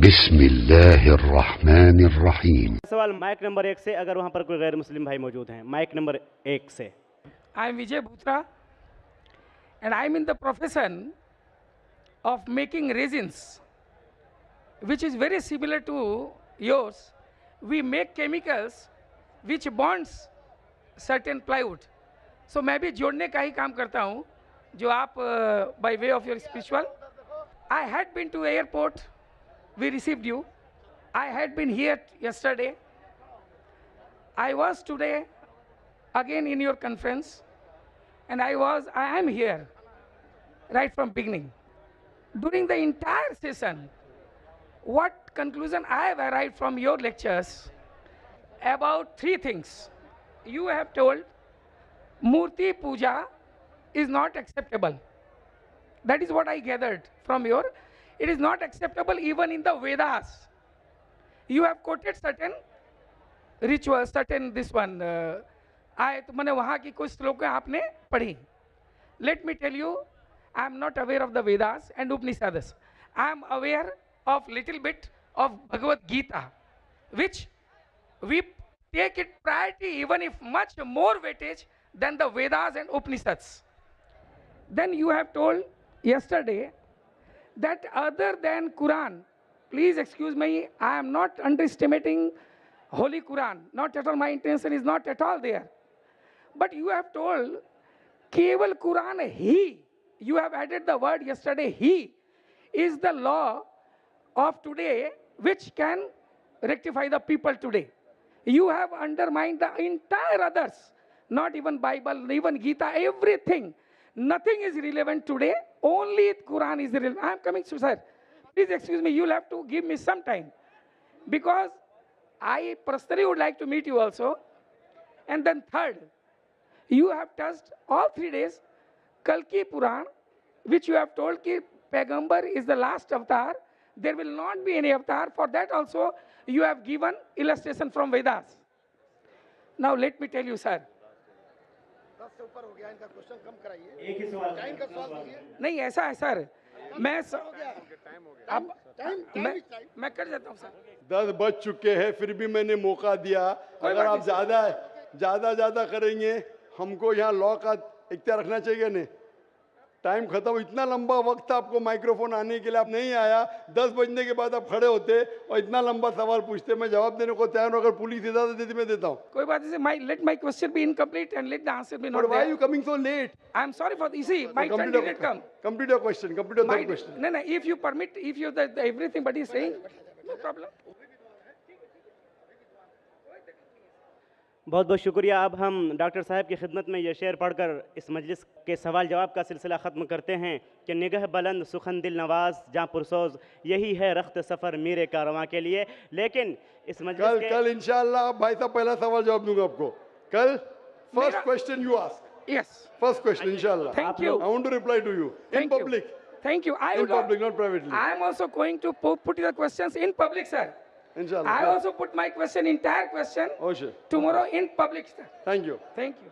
बिस्मिल्लाहिर्रहमानिर्रहीम। सवाल mic number 1 से, अगर वहां पर कोई गैर मुस्लिम भाई मौजूद हैं। माइक नंबर 1 से। I am Vijay Bhutra and I am in the profession of making resins, which is very similar to yours. We make chemicals which bonds certain plywood. So मैं भी जोड़ने का ही काम करता हूँ जो आप by way of your spiritual. I had been to airport, we received you. I had been here yesterday. I was today again in your conference. And I am here right from beginning. During the entire session, what conclusion I have arrived from your lectures about 3 things. You have told Murti Puja is not acceptable. That is what I gathered from your. It is not acceptable even in the Vedas. You have quoted certain rituals, certain this one. आए तो मैंने वहाँ की कुछ श्लोकें आपने पढ़ी. Let me tell you, I am not aware of the Vedas and Upanishads. I am aware of little bit of Bhagavad Gita, which we take it priority even if much more weightage than the Vedas and Upanishads. Then you have told yesterday that other than Quran, please excuse me, I am not underestimating Holy Quran. Not at all, my intention is not at all there. But you have told Keval Quran He, you have added the word yesterday, He is the law of today which can rectify the people today. You have undermined the entire others, not even Bible, even Gita, everything. Nothing is relevant today, only Quran is relevant. I am coming to sir. Please excuse me, you will have to give me some time. Because I personally would like to meet you also. And then third, you have touched all 3 days Kalki Puran, which you have told ki Paigambar is the last avatar. There will not be any avatar. For that also you have given illustration from Vedas. Now let me tell you, sir. नहीं ऐसा है sir, मैं अब मैं कर देता हूँ sir. 10 बज चुके हैं, फिर भी मैंने मौका दिया. अगर आप ज़्यादा करेंगे, हमको यहाँ लॉ का इख्तियार रखना चाहिए नहीं. टाइम खत्म. इतना लंबा वक्त आपको माइक्रोफोन आने के लिए, आप नहीं आया. 10 बजने के बाद आप खड़े होते और इतना लंबा सवाल पूछते. मैं जवाब देने को तैयार हूँ. अगर पुलिस इजाजत देती मैं देता हूँ. कोई बात नहीं. Let my question be incomplete and let the answer be not But why there. are you coming so late? I am sorry for this. See, my turn didn't come. Complete your question. Complete your third question. No, if you permit, if you the everything but is saying, no problem. बहुत बहुत शुक्रिया. अब हम doctor साहब की खिदमत में ये शेर पढ़कर इस मजलिस के सवाल जवाब का सिलसिला ख़त्म करते हैं कि निगह बुलंद सुखन दिल नवाज जहाँ पुरसोज, यही है रख्त सफ़र मीरे कारवां के लिए. लेकिन इस मजलिस कल इंशाअल्लाह भाई साहब पहला सवाल जवाब दूंगा आपको. कल first question you ask. Yes. First question inshallah. Thank you. I want to reply to you in public. Thank you. In public, not privately. I am also going to put the questions in public, sir. Inshallah. I also put my question, entire question, Oh, sure. tomorrow in public, sir. Thank you. Thank you.